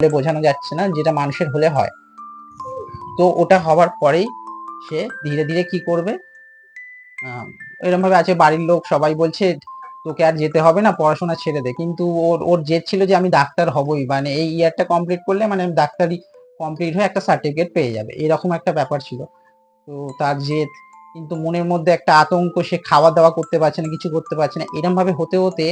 বোঝানো যাচ্ছে না, যেটা মানুষের হলে হয়। তো ওটা হওয়ার পরেই সে ধীরে ধীরে কি করবে, এরকম ভাবে আছে বাড়ির লোক সবাই বলছে তোকে আর যেতে হবে না, পড়াশোনা ছেড়ে দে। কিন্তু ওর ওর জেদ ছিল যে আমি ডাক্তার হবই, মানে এই ইয়ারটা কমপ্লিট করলে মানে আমি ডাক্তারি কমপ্লিট হয়ে একটা সার্টিফিকেট পেয়ে যাবে, এরকম একটা ব্যাপার ছিল। তো তার জেদ, কিন্তু মনের মধ্যে একটা আতঙ্ক, সে খাওয়া দাওয়া করতে পারছে না, কিছু করতে পারছে না, এরকম ভাবে হতে হতে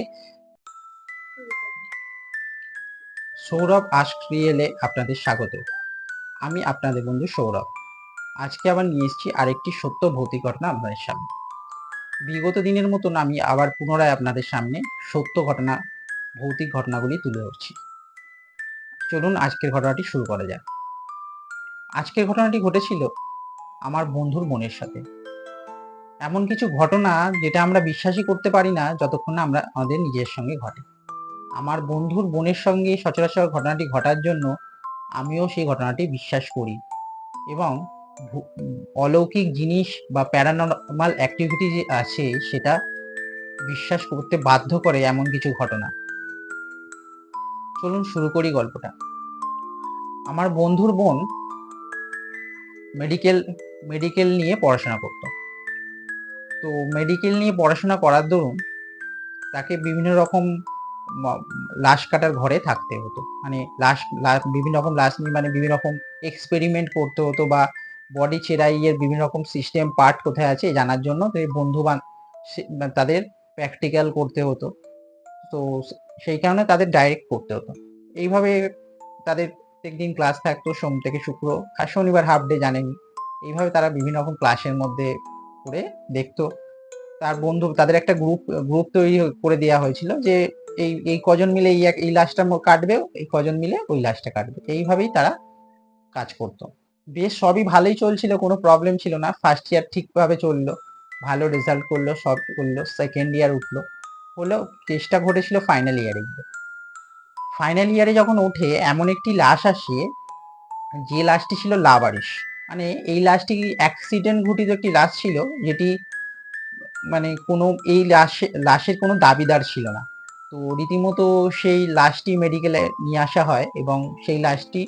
সৌরভ আস্ক রিয়েলে আপনাদের স্বাগত। আমি আপনাদের বন্ধু সৌরভ। আজকে আবার নিয়ে এসেছি আরেকটি সত্য ভৌতিক ঘটনা আপনাদের সামনে। বিগত দিনের মতন আমি আবার পুনরায় আপনাদের সামনে সত্য ঘটনা, ভৌতিক ঘটনাগুলি তুলে ধরছি। চলুন আজকের ঘটনাটি শুরু করা যাক। আজকের ঘটনাটি ঘটেছিল আমার বন্ধুর বোনের সাথে। এমন কিছু ঘটনা যেটা আমরা বিশ্বাসই করতে পারি না যতক্ষণ না আমরা আমাদের নিজের সঙ্গে ঘটে। আমার বন্ধুর বোনের সঙ্গে সচরাচর ঘটনাটি ঘটার জন্য আমিও সেই ঘটনাটি বিশ্বাস করি, এবং অলৌকিক জিনিস বা প্যারানরমাল অ্যাক্টিভিটি যে আছে সেটা বিশ্বাস করতে বাধ্য করে এমন কিছু ঘটনা। চলুন শুরু করি গল্পটা। আমার বন্ধুর বোন মেডিকেল মেডিকেল নিয়ে পড়াশোনা করতো। তো মেডিকেল নিয়ে পড়াশোনা করার দরুন তাকে বিভিন্ন রকম লাশ কাটার ঘরে থাকতে হতো, মানে বিভিন্ন রকম লাশ নিয়ে মানে বিভিন্ন রকম এক্সপেরিমেন্ট করতে হতো, বা বডি চেরাইয়ের বিভিন্ন রকম সিস্টেম পার্ট কোথায় আছে জানার জন্য বন্ধু তাদের প্র্যাকটিক্যাল করতে হতো। তো সেই কারণে তাদের ডাইরেক্ট করতে হতো। এইভাবে তাদের প্রত্যেকদিন ক্লাস থাকতো সোম থেকে শুক্র, আর শনিবার হাফ ডে জানেন। এইভাবে তারা বিভিন্ন রকম ক্লাসের মধ্যে করে দেখতো। তার বন্ধু তাদের একটা গ্রুপ গ্রুপ তৈরি করে দেওয়া হয়েছিল যে এই এই কজন মিলে এই লাশটা কাটবে, এই কজন মিলে ওই লাশটা কাটবে, এইভাবেই তারা কাজ করতো। বেশ সবই ভালোই চলছিল, কোনো প্রবলেম ছিল না। ফার্স্ট ইয়ার ঠিকভাবে চললো, ভালো রেজাল্ট করলো, সব করলো। সেকেন্ড ইয়ার উঠলো, হলেও চেষ্টা ঘটেছিল ফাইনাল ইয়ারে গিয়ে। ফাইনাল ইয়ারে যখন ওঠে এমন একটি লাশ আসে, যে লাশটি ছিল লাবারিশ। মানে এই লাশটি অ্যাক্সিডেন্ট ঘটিত একটি লাশ ছিল, যেটি মানে কোনো এই লাশের কোনো দাবিদার ছিল না। তো রীতিমতো সেই লাশটি মেডিকেলে নিয়ে আসা হয়, এবং সেই লাশটি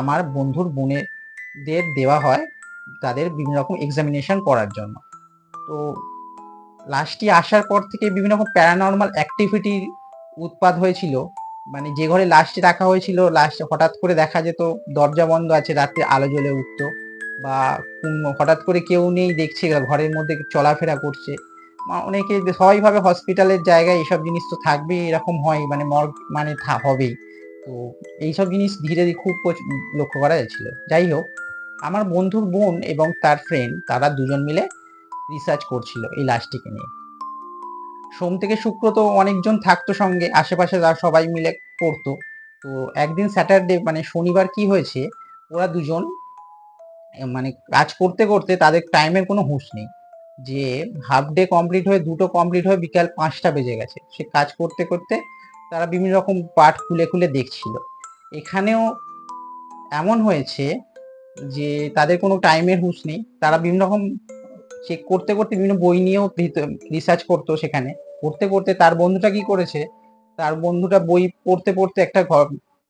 আমার বন্ধুর বোনেদের দেওয়া হয় তাদের বিভিন্ন রকম এক্সামিনেশন করার জন্য। তো লাশটি আসার পর থেকে বিভিন্ন রকম প্যারানর্মাল অ্যাক্টিভিটির উৎপাত হয়েছিল। মানে যে ঘরে লাশটি রাখা হয়েছিল, লাশ হঠাৎ করে দেখা যেত দরজা বন্ধ আছে, রাত্রে আলো জ্বলে উঠতো, বা হঠাৎ করে কেউ নেই দেখছে ঘরের মধ্যে চলাফেরা করছে। অনেকে স্বাভাবিকভাবে হসপিটালের জায়গায় এইসব জিনিস তো থাকবেই, এরকম হয়, মানে মর্গ মানে হবেই। তো এইসব জিনিস ধীরে ধীরে খুব লক্ষ্য করা যাচ্ছিল। যাই হোক, আমার বন্ধুর বোন এবং তার ফ্রেন্ড তারা দুজন মিলে রিসার্চ করছিল এই লাশটিকে নিয়ে। সোম থেকে শুক্র তো অনেকজন থাকতো সঙ্গে, আশেপাশে তারা সবাই মিলে করতো। তো একদিন স্যাটারডে মানে শনিবার কি হয়েছে, ওরা দুজন মানে কাজ করতে করতে তাদের টাইমের কোনো হুঁশ নেই। যে হাফ ডে কমপ্লিট হয়ে দুটো কমপ্লিট হয়ে বিকাল 5টা বেজে গেছে। সে কাজ করতে করতে তারা বিভিন্ন রকম পার্ট খুলে খুলে দেখছিল। এখানেও এমন হয়েছে যে তাদের কোনো টাইমের হুঁশ নেই। তারা বিভিন্ন রকম চেক করতে করতে বিভিন্ন বই নিয়েও রিসার্চ করতো। সেখানে করতে করতে তার বন্ধুটা কি করেছে, তার বন্ধুটা বই পড়তে পড়তে একটা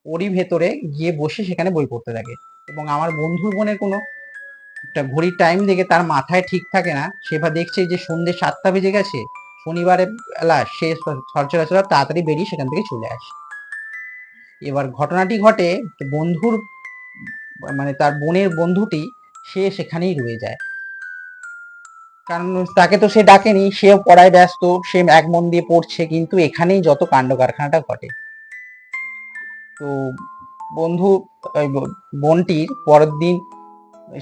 ওরই ভেতরে গিয়ে বসে সেখানে বই পড়তে থাকে। এবং আমার বন্ধুর বোনের কোনো একটা ঘড়ির টাইম দেখে তার মাথায় ঠিক থাকে না, সেবা দেখছে যে সন্ধ্যে 7টা বেজে গেছে, শনিবারের বেলা, সে সচরাচর তাড়াতাড়ি বেরিয়ে সেখান থেকে চলে আসে। এবার ঘটনাটি ঘটে বন্ধুর মানে তার বোনের বন্ধুটি, সে সেখানেই রয়ে যায়। কারণ তাকে তো সে ডাকেনি, সেও পড়ায় ব্যস্ত, সে এক মন দিয়ে পড়ছে, কিন্তু এখানেই যত কাণ্ড কারখানাটা ঘটে। তো বন্ধু বোনটির পরের দিন,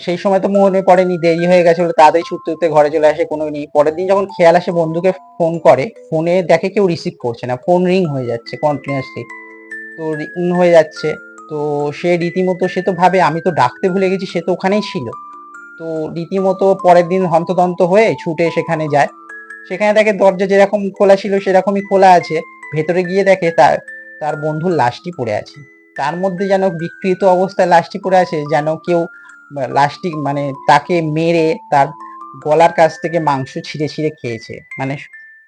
সেই সময় তো মনে পড়েনি, দেরি হয়ে গেছে বলে তাড়াতাড়ি ছুটতে ছুটতে ঘরে চলে আসে, কোনো নেই। পরের দিন যখন খেয়াল আসে, বন্ধুকে ফোন করে, ফোনে দেখে কেউ রিসিভ করছে না, ফোন রিং হয়ে যাচ্ছে কন্টিনিউয়াসলি। তো রিং হয়ে যাচ্ছে, তো সে রীতিমতো, সে তো ভাবে আমি তো ডাকতে ভুলে গেছি, সে তো ওখানেই ছিল। তো রীতিমতো পরের দিন হন্তদন্ত হয়ে ছুটে সেখানে যায়। সেখানে দেখে দরজা যেরকম খোলা ছিল সেরকমই খোলা আছে। ভেতরে গিয়ে দেখে তার তার বন্ধুর লাশটি পড়ে আছে। তার মধ্যে যেন বিকৃত অবস্থায় লাশটি পড়ে আছে, যেন কেউ লাশটি মানে তাকে মেরে তার গলার কাছ থেকে মাংস ছিঁড়ে ছিঁড়ে খেয়েছে। মানে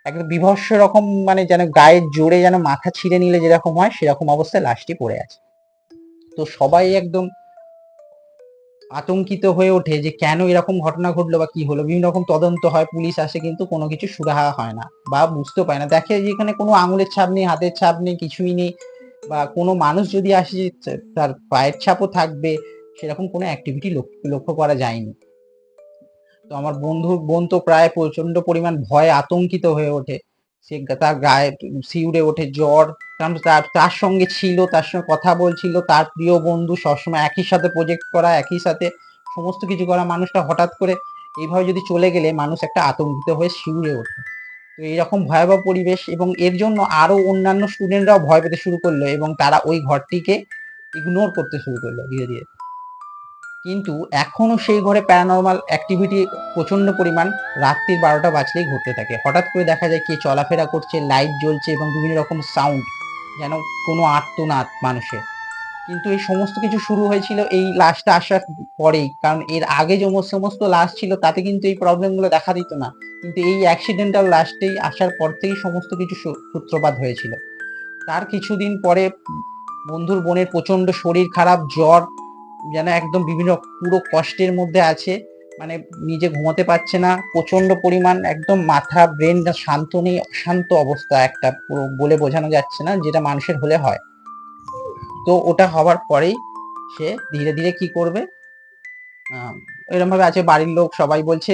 একদম বীভৎস রকম, মানে যেন গায়ের জোরে যেন মাথা ছিঁড়ে নিলে যেরকম হয় সেরকম অবস্থায় লাশটি পড়ে আছে। তো সবাই একদম আতঙ্কিত হয়ে ওঠে যে কেন এরকম ঘটনা ঘটলো বা কি হলো। বিভিন্ন রকম তদন্ত হয়, পুলিশ আসে, কিন্তু কোনো কিছু সুরাহা হয় না বা বুঝতে পারে না। দেখে যে এখানে কোনো আঙুলের ছাপ নেই, হাতের ছাপ নেই, কিছুই নেই, বা কোনো মানুষ যদি আসে তার পায়ের ছাপও থাকবে, সেরকম কোনো অ্যাক্টিভিটি লক্ষ্য করা যায়নি। তো আমার বন্ধুর বোন তো প্রায় প্রচন্ড পরিমাণ ভয়ে আতঙ্কিত হয়ে ওঠে। সে তার গায়ে শিউরে ওঠে জ্বর, কারণ তার সঙ্গে ছিল, তার সঙ্গে কথা বলছিল, তার প্রিয় বন্ধু, সবসময় একই সাথে প্রজেক্ট করা, একই সাথে সমস্ত কিছু করা মানুষটা হঠাৎ করে এইভাবে যদি চলে গেলে মানুষ একটা আতঙ্কিত হয়ে শিউরে ওঠে। তো এইরকম ভয়াবহ পরিবেশ, এবং এর জন্য আরো অন্যান্য স্টুডেন্টরাও ভয় পেতে শুরু করলো এবং তারা ওই ঘরটিকে ইগনোর করতে শুরু করলো ধীরে ধীরে। কিন্তু এখনো সেই ঘরে প্যারানরমাল অ্যাক্টিভিটি প্রচন্ড পরিমাণ রাত্রির 12টা বাজলেই ঘটতে থাকে। হঠাৎ করে দেখা যায় কে চলাফেরা করছে, লাইট জ্বলছে এবং বিভিন্ন রকম সাউন্ড, যেন কোনো আর্তনাদ মানুষের। কিন্তু এই সমস্ত কিছু শুরু হয়েছিল এই লাশটা আসার পরেই, কারণ এর আগে যে সমস্ত লাশ ছিল তাতে কিন্তু এই প্রবলেমগুলো দেখা দিত না, কিন্তু এই অ্যাক্সিডেন্টাল লাশটাই আসার পর থেকেই সমস্ত কিছু সূত্রপাত হয়েছিল। তার কিছুদিন পরে বন্ধুর বোনের প্রচন্ড শরীর খারাপ, জ্বর, যেন একদম বিভিন্ন পুরো কষ্টের মধ্যে আছে, মানে নিজে ঘুমাতে পারছে না, প্রচন্ড পরিমাণ একদম মাথা ব্রেন শান্ত নেই, অশান্ত অবস্থা একটা, পুরো বলে বোঝানো যাচ্ছে না, যেটা মানুষের হলে হয়। তো ওটা হওয়ার পরেই সে ধীরে ধীরে কি করবে, এরকম ভাবে আছে, বাড়ির লোক সবাই বলছে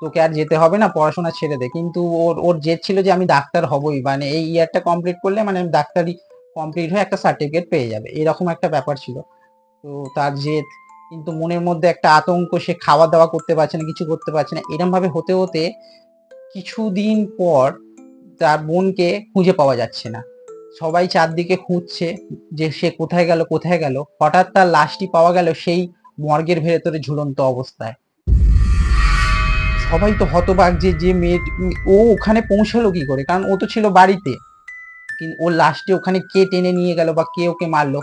তোকে আর যেতে হবে না, পড়াশোনা ছেড়ে দে, কিন্তু ওর ওর জেদ ছিল যে আমি ডাক্তার হবই, মানে এই ইয়ারটা কমপ্লিট করলে মানে আমি ডাক্তারি কমপ্লিট হয়ে একটা সার্টিফিকেট পেয়ে যাবে, এরকম একটা ব্যাপার ছিল। তো তার জেদ, কিন্তু মনের মধ্যে একটা আতঙ্ক, সে খাওয়া দাওয়া করতে পারছে না, কিছু করতে পারছে না, এরকম ভাবে হতে হতে কিছুদিন পর তার বোনকে খুঁজে পাওয়া যাচ্ছে না। সবাই চারদিকে খুঁজছে যে সে কোথায় গেল কোথায় গেল। হঠাৎ তার লাশটি পাওয়া গেল সেই মর্গের ভেতরে ঝুলন্ত অবস্থায়। সবাই তো হতবাক যে যে মেয়ে, ও ওখানে পৌঁছালো কি করে, কারণ ও তো ছিল বাড়িতে, কিন্তু ওর লাশটি ওখানে কে টেনে নিয়ে গেল বা কে ওকে মারলো,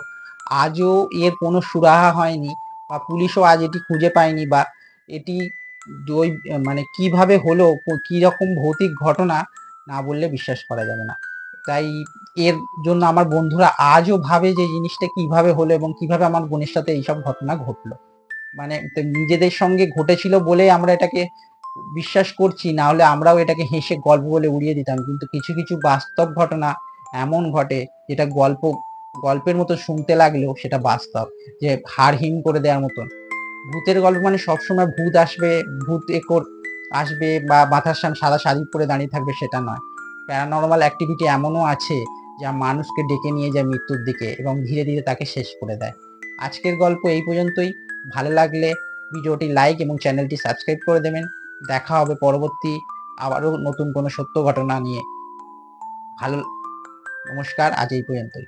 আজও এর কোনো সুরাহা হয়নি, বা পুলিশও আজ এটি খুঁজে পায়নি, বা এটি মানে কিভাবে হলো, কি রকম ভৌতিক ঘটনা, না বললে বিশ্বাস করা যাবে না। তাই এর জন্য আমার বন্ধুরা আজও ভাবে যে জিনিসটা কিভাবে হলো এবং কিভাবে আমার বোনের সাথে এইসব ঘটনা ঘটলো। মানে নিজেদের সঙ্গে ঘটেছিল বলে আমরা এটাকে বিশ্বাস করছি, না হলে আমরাও এটাকে হেসে গল্প বলে উড়িয়ে দিতাম, কিন্তু কিছু কিছু বাস্তব ঘটনা এমন ঘটে যেটা গল্পের মতো শুনতে লাগলেও সেটা বাস্তব, যে হাড় হিম করে দেওয়ার মতন। ভূতের গল্প মানে সবসময় ভূত আসবে, ভূত আসবে বা মাথার সামনে সাদা শাড়ি পরে দাঁড়িয়ে থাকবে সেটা নয়। প্যারানরমাল অ্যাক্টিভিটি এমনও আছে যা মানুষকে ডেকে নিয়ে যায় মৃত্যুর দিকে এবং ধীরে ধীরে তাকে শেষ করে দেয়। আজকের গল্প এই পর্যন্তই। ভালো লাগলে ভিডিওটি লাইক এবং চ্যানেলটি সাবস্ক্রাইব করে দেবেন। দেখা হবে পরবর্তী আবারও নতুন কোনো সত্য ঘটনা নিয়ে। ভালো, নমস্কার, আজ এই পর্যন্তই।